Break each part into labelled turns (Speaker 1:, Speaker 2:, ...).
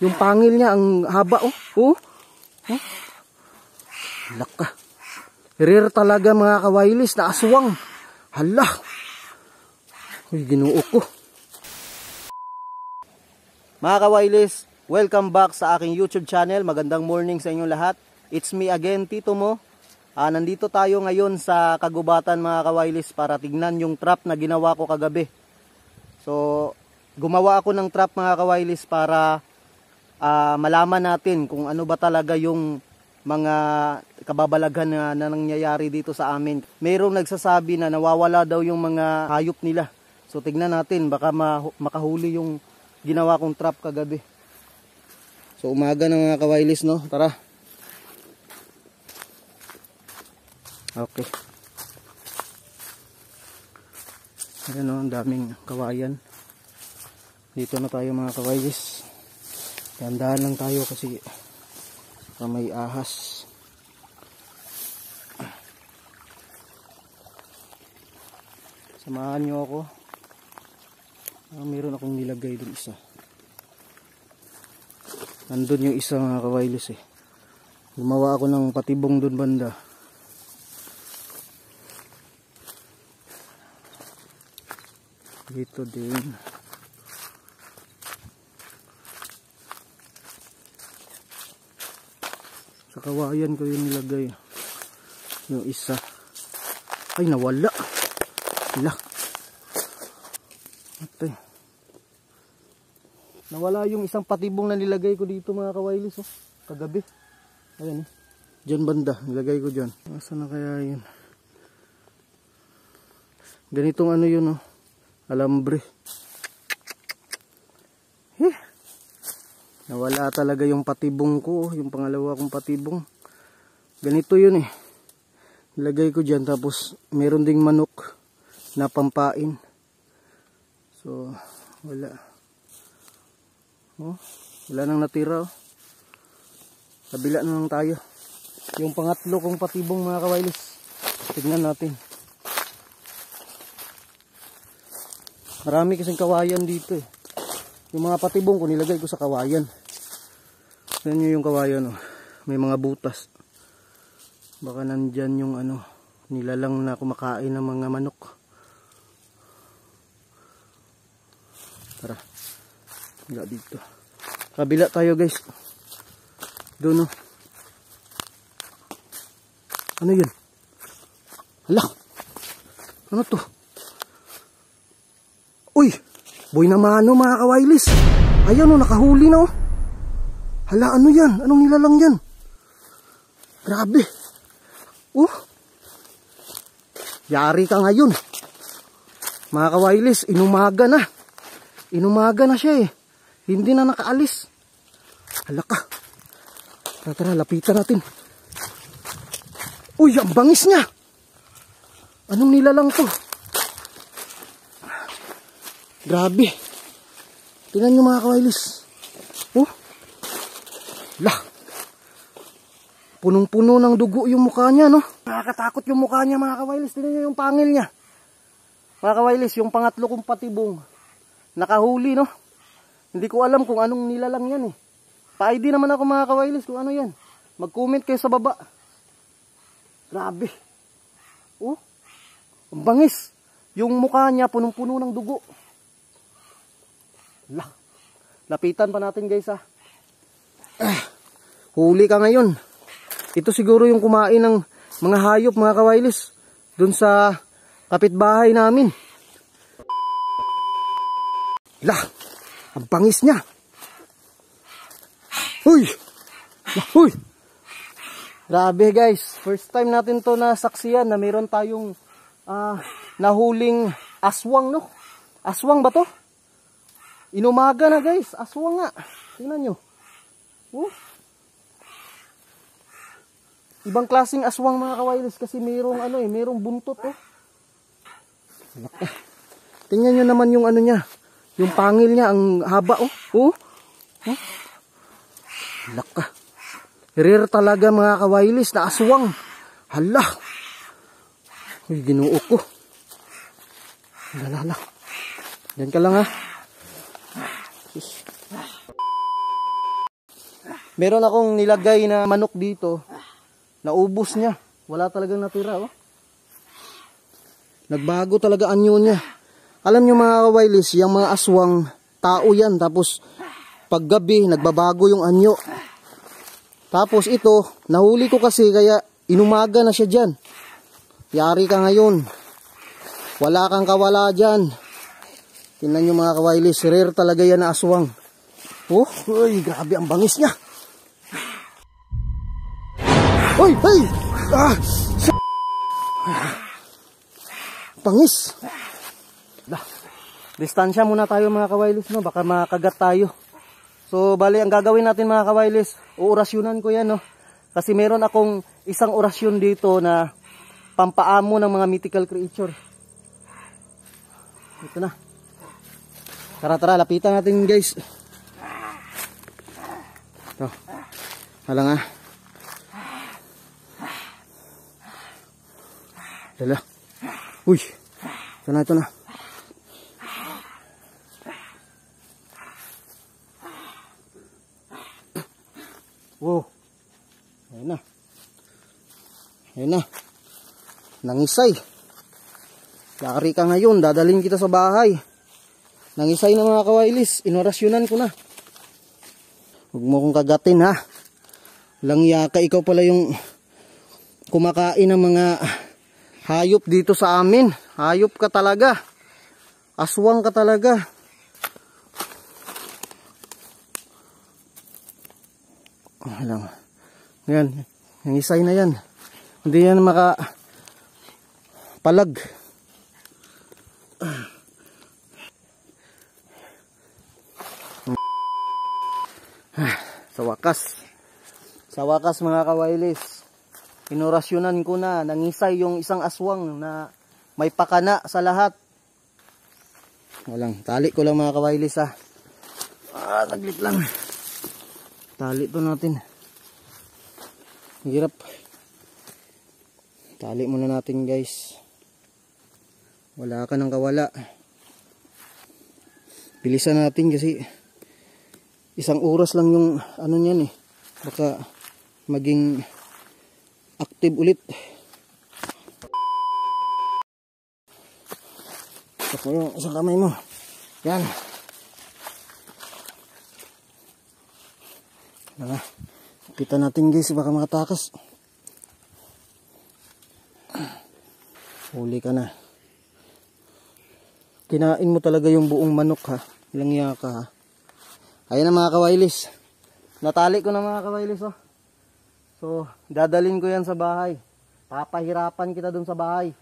Speaker 1: Yung pangil niya, ang haba, oh. Oh. Oh. Laka. Rare talaga mga kawailis na aswang. Hala. Uy, Ginoo ko. Mga kawailis, welcome back sa aking YouTube channel. Magandang morning sa inyong lahat. It's me again, Tito Mo. Nandito tayo ngayon sa kagubatan mga kawailis para tignan yung trap na ginawa ko kagabi. So, gumawa ako ng trap mga kawailis para malaman natin kung ano ba talaga yung mga kababalaghan na nangyayari dito sa amin. Mayroong nagsasabi na nawawala daw yung mga hayop nila. So, tignan natin, baka makahuli yung ginawa kong trap kagabi. So, umaga na mga kawailis, no? Tara. Okay. Ayan o, ang daming kawayan. Dito na tayo mga kawailis. Dahan-dahan lang tayo kasi may ahas. Samahan nyo ako. Meron akong nilagay dun isa. Nandun yung isa mga kawailis eh. Gumawa ako ng patibong dun banda. Dito din. Sa kawayan ko yung nilagay. Yung isa. Ay, nawala. Hala. Ate. Nawala yung isang patibong na nilagay ko dito mga kawailis. Oh. Kagabi. Ayan eh. Diyan banda. Nilagay ko dyan. Nasaan na kaya yun? Ganitong ano yun oh. Alambre. Nawala talaga yung patibong ko. Yung pangalawa kong patibong. Ganito yun eh. Nilagay ko dyan. Tapos meron ding manok na pampain. So wala. Oh, wala nang natira. Oh. Kabila na lang tayo. Yung pangatlo kong patibong mga kawailis. Tignan natin. Marami kasing kawayan dito eh. Yung mga patibong ko nilagay ko sa kawayan. Tignan nyo yung kawayan oh. May mga butas. Baka nandyan yung ano, nilalang na kumakain ng mga manok. Tara. Wala dito. Kabila tayo guys. Doon oh. Ano yun? Hala. Ano to? Uy, boy na mano mga kawailis. Ayan o, nakahuli na o. Hala, ano yan? Anong nilalang yan? Grabe. Yari ka ngayon. Mga kawailis, inumaga na. Inumaga na siya eh. Hindi na nakaalis. Hala ka. Tara, lapitan natin. Uy, ang bangis niya. Anong nilalang to? Grabe. Tingnan nyo mga kawailis. Oh. Lah. Punong-puno ng dugo yung mukha niya, no? Nakakatakot yung mukha niya mga kawailis. Tingnan nyo yung pangil niya. Mga kawailis, yung pangatlo kong patibong. Nakahuli, no? Hindi ko alam kung anong nilalang yan, eh. Pa-ID naman ako mga kawailis kung ano yan. Mag-comment kayo sa baba. Grabe. Oh. Ang bangis. Yung mukha niya punong-puno ng dugo. Lah. Lapitan pa natin guys ha. Huli ka ngayon. Ito siguro yung kumain ng mga hayop mga kawailis. Dun sa kapitbahay namin. Lah. Ang bangis niya. Huy. Huy. Grabe guys. First time natin to nasaksiyan na meron tayong nahuling aswang no. Aswang ba to? Inumaga na guys, aswang nga. Tingnan nyo. Oh. Ibang klaseng aswang mga kawailis kasi mayroong ano eh, mayroong buntot oh. Tingnan nyo naman yung ano niya. Yung pangil niya, ang haba oh. Oh. Oh. Laka. Rare talaga mga kawailis na aswang. Hala. Uy, Ginoo ko. Lalala. Diyan ka lang ha. Meron akong nilagay na manok dito. Naubos niya. Wala talagang natira, oh. Nagbago talaga anyo niya. Alam niyo mga kawailis, yung mga aswang, tao yan. Tapos, paggabi, nagbabago yung anyo. Tapos ito, nahuli ko kasi, kaya inumaga na siya dyan. Yari ka ngayon. Wala kang kawala dyan. Tingnan niyo mga kawailis, rare talaga yan na aswang. Oh, uy, grabe ang bangis niya. Uy, hey! Ah! Pangis. Distansya muna tayo mga kawailis, no? Baka makagat tayo. So, bali, ang gagawin natin mga kawailis, uorasyonan ko yan, no? Kasi meron akong isang orasyon dito na pampaamo ng mga mythical creature. Ito na. Tara, lapitan natin guys. Ito. Hala nga. Dala. Uy. Ito na. Wow. Ayun na. Nangisay. Yari ka ngayon. Dadalhin kita sa bahay. Nangisay na mga kawailis. Inorasyonan ko na. Huwag mo kong kagatin ha. Lang yaka. Ikaw pala yung kumakain ng mga hayop dito sa amin. Hayop ka talaga. Aswang ka talaga. Alam. Yan. Nangisay na yan. Hindi yan palag. Sa wakas mga kawailis, inorasyonan ko na, nangisay yung isang aswang na may pakana sa lahat. Walang, tali ko lang mga kawailis ha. Taglit lang. Tali to natin. Hirap. Tali muna natin guys. Wala ka ng kawala. Bilisan natin kasi isang oras lang yung ano niyan eh. Baka maging active ulit. Tapos mo yung isang kamay mo. Yan. Kita natin guys, baka makatakas. Huli ka na. Kinain mo talaga yung buong manok ha. Ilang yaka ha. Ayan na mga kawailis. Natali ko na mga kawailis oh. So, dadalhin ko yan sa bahay. Papahirapan kita dun sa bahay.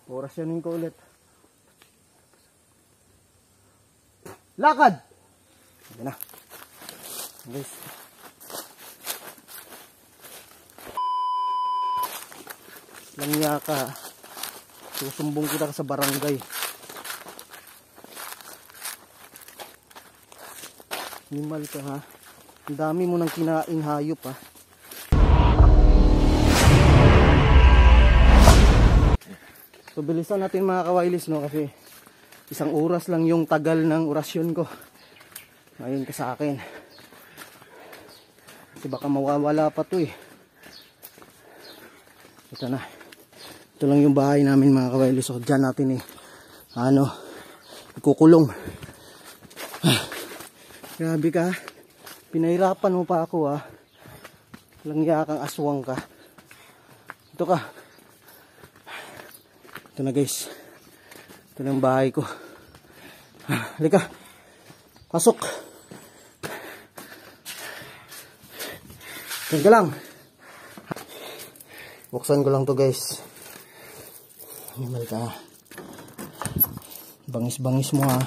Speaker 1: Orasyonin ko ulit. Lakad! Ayan na. Guys. Langya ka. Susumbong kita sa barangay. Himal ka ha. Ang dami mo nang kinaing hayop ha. So bilisan natin mga kawailis no, kasi isang oras lang yung tagal ng orasyon ko. Ngayon ka sa akin. Kasi baka mawawala pa to eh. Ito na. Ito lang yung bahay namin mga kawailis. So dyan natin eh. Ikukulong. Grabe ka. Pinahirapan mo pa ako ha. Langya kang aswang ka. Ito ka. Ito na guys. Ito na yung bahay ko. Halika. Pasok. Diyan ka lang. Buksan ko lang to guys. Himal ka. Bangis-bangis mo ha.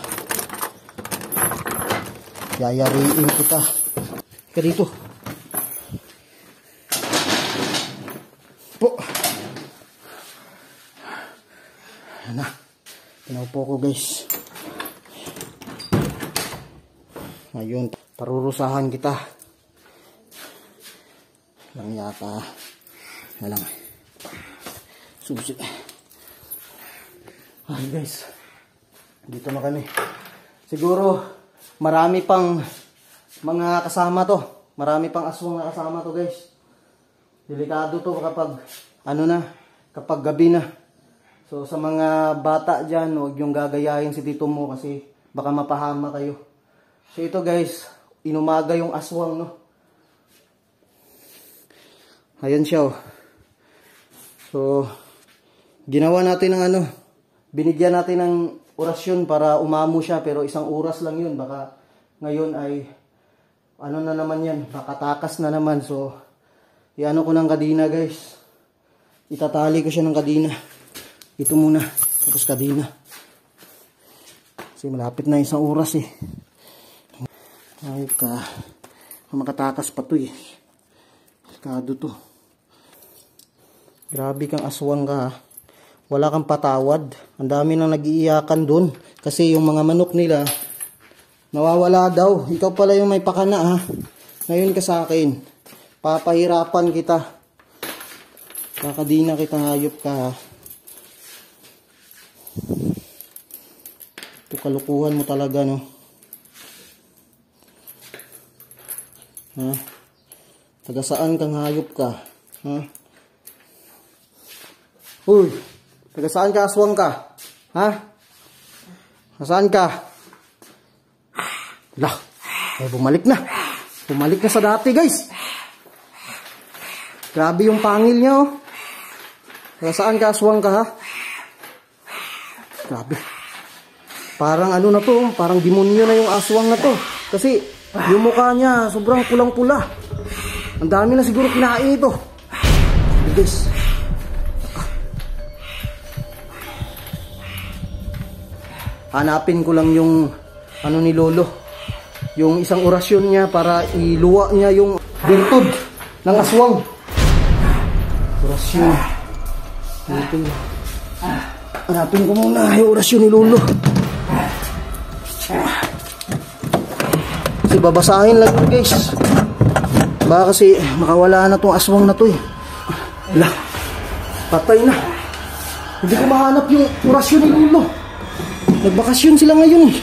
Speaker 1: Yayariin kita. Ka dito. Po. Ayan na. Pinaupo ko guys. Ngayon, parurusahan kita. Lang yata. Alam. Susi. Ay guys. Dito na kami. Siguro marami pang mga kasama to. Marami pang aswang na kasama to, guys. Delikado to kapag kapag gabi na. So sa mga bata dyan, huwag yung gagayahin si tito mo kasi baka mapahama kayo. So ito, guys, inumaga yung aswang, no. Ayan siya, oh. So ginawa natin ng binigyan natin ng orasyon para umamo siya, pero 1 oras lang yun. Baka ngayon ay na naman yan, baka takas na naman. So iano ko ng kadina, guys. Itatali ko siya ng kadina. Ito muna, tapos kadina. Kasi malapit na 1 oras eh. Ay ka, makatakas pa to eh. Delikado to. Grabe kang aswang ka, ha. Wala kang patawad. Ang dami nang nag-iiyakan dun. Kasi yung mga manok nila, nawawala daw. Ikaw pala yung may pakana, ha. Ngayon ka sa akin. Papahirapan kita. Baka di na kita, hayop ka, ha. Ito, kalukuhan mo talaga, no. Ha? Taga saan kang hayop ka? Ha? Uy! Taga saan ka, aswang ka? Ha? Nasaan ka? Lah, bumalik na. Bumalik na sa dati, guys. Grabe yung pangil niya, oh. Taga saan ka, aswang ka, ha? Grabe. Parang na to, parang demonyo na yung aswang na to. Kasi yung mukha niya, sobrang pulang-pula. Ang dami na siguro kinain ito. Guys. Hanapin ko lang yung ni Lolo. Yung isang orasyon niya para iluwa niya yung virtud ng aswang. Orasyon. Hanapin ko muna yung orasyon ni Lolo. Kasi babasahin lang yun, guys. Baka kasi makawala na tong aswang na to eh. Wala. Patay na. Hindi ko mahanap yung orasyon ni Lolo. Nagbakasyon sila ngayon eh.